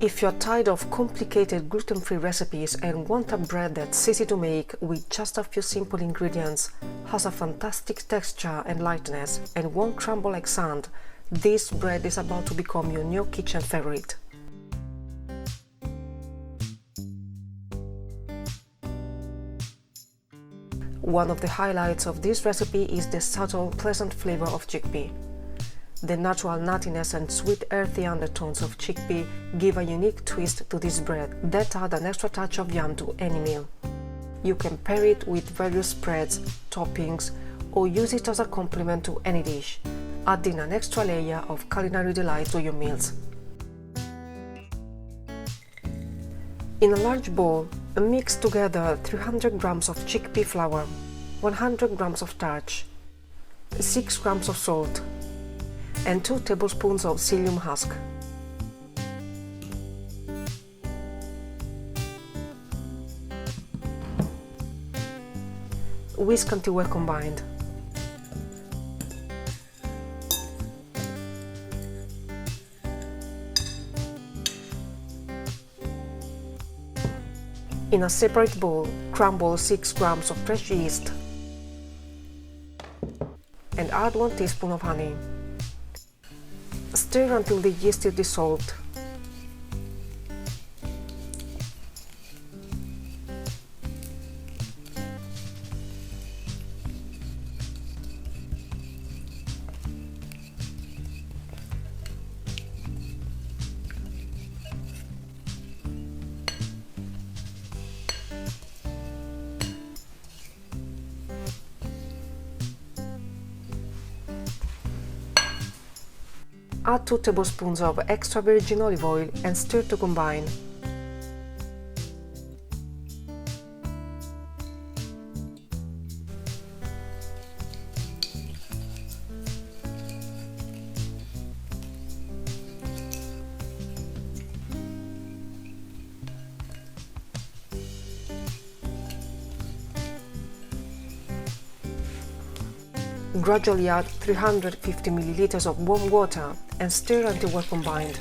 If you're tired of complicated gluten-free recipes and want a bread that's easy to make with just a few simple ingredients, has a fantastic texture and lightness, and won't crumble like sand, this bread is about to become your new kitchen favorite. One of the highlights of this recipe is the subtle, pleasant flavor of chickpea. The natural nuttiness and sweet earthy undertones of chickpea give a unique twist to this bread that add an extra touch of yum to any meal. You can pair it with various spreads, toppings, or use it as a complement to any dish, adding an extra layer of culinary delight to your meals. In a large bowl, mix together 300 grams of chickpea flour, 100 grams of starch, 6 grams of salt, and 2 tablespoons of psyllium husk. Whisk until well combined. In a separate bowl, crumble 6 grams of fresh yeast and add 1 teaspoon of honey. Stir until the yeast is dissolved. Add 2 tablespoons of extra virgin olive oil and stir to combine. Gradually add 350 ml of warm water and stir until well combined.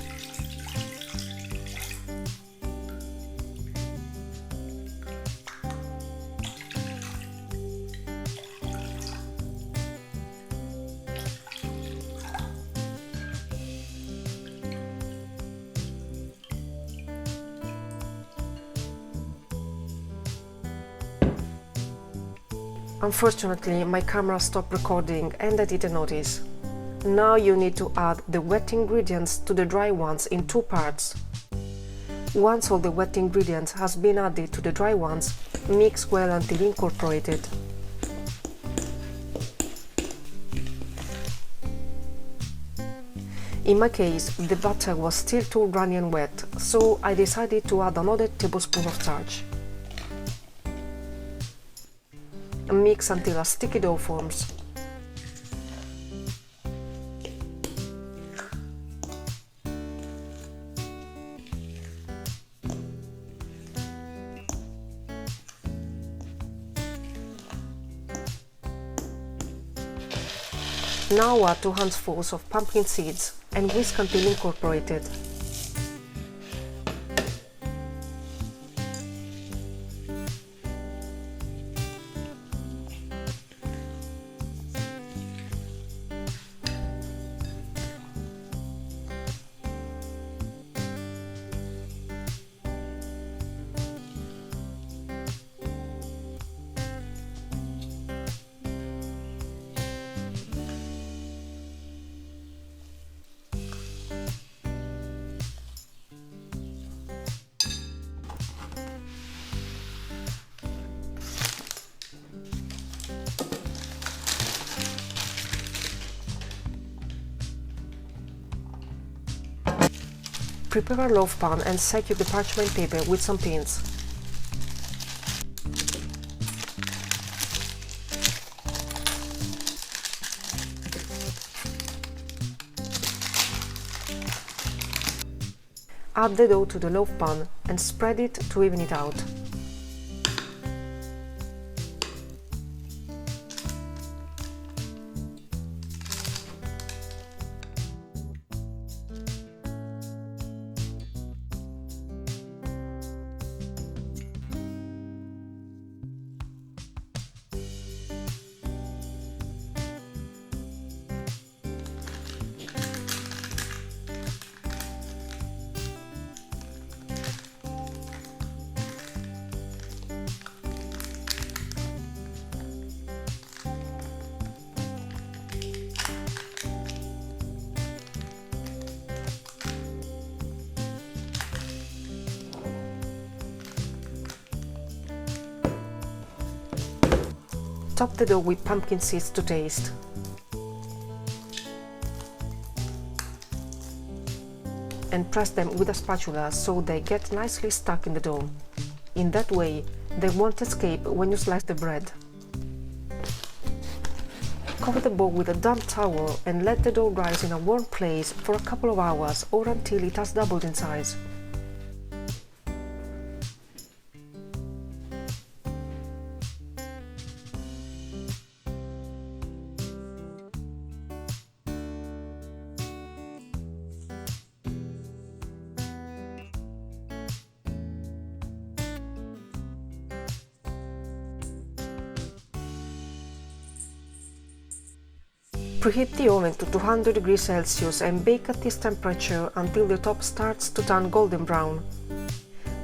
Unfortunately, my camera stopped recording and I didn't notice. Now you need to add the wet ingredients to the dry ones in 2 parts. Once all the wet ingredients has been added to the dry ones, mix well until incorporated. In my case, the batter was still too runny and wet, so I decided to add another tablespoon of starch. Mix until a sticky dough forms. Now add 2 handfuls of pumpkin seeds and whisk until incorporated. Prepare a loaf pan and secure the parchment paper with some pins. Add the dough to the loaf pan and spread it to even it out. Top the dough with pumpkin seeds to taste. And press them with a spatula so they get nicely stuck in the dough. In that way, they won't escape when you slice the bread. Cover the bowl with a damp towel and let the dough rise in a warm place for a couple of hours or until it has doubled in size. Preheat the oven to 200 degrees Celsius and bake at this temperature until the top starts to turn golden brown.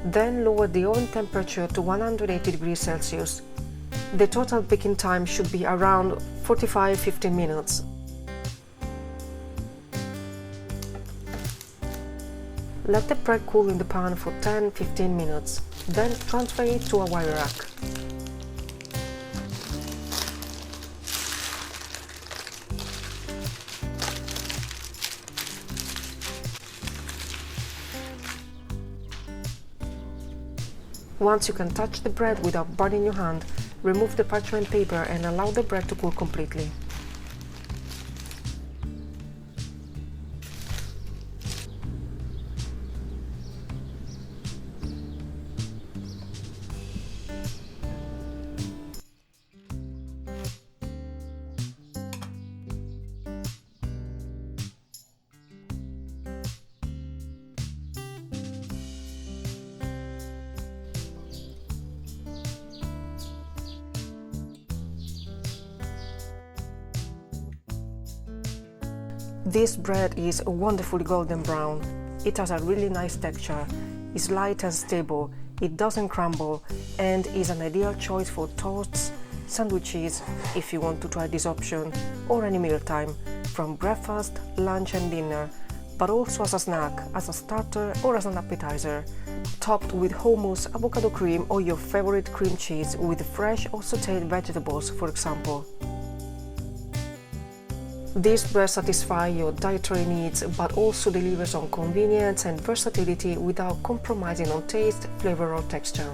Then lower the oven temperature to 180 degrees Celsius. The total baking time should be around 45–50 minutes. Let the bread cool in the pan for 10–15 minutes, then transfer it to a wire rack. Once you can touch the bread without burning your hand, remove the parchment paper and allow the bread to cool completely. This bread is wonderfully golden brown. It has a really nice texture, is light and stable, it doesn't crumble, and is an ideal choice for toasts, sandwiches, if you want to try this option, or any mealtime, from breakfast, lunch and dinner, but also as a snack, as a starter or as an appetizer, topped with hummus, avocado cream or your favorite cream cheese with fresh or sautéed vegetables, for example. This bread satisfies your dietary needs but also delivers on convenience and versatility without compromising on taste, flavor or texture.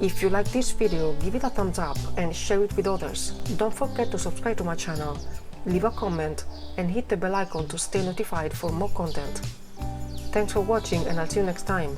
If you like this video, give it a thumbs up and share it with others. Don't forget to subscribe to my channel, leave a comment and hit the bell icon to stay notified for more content. Thanks for watching and I'll see you next time.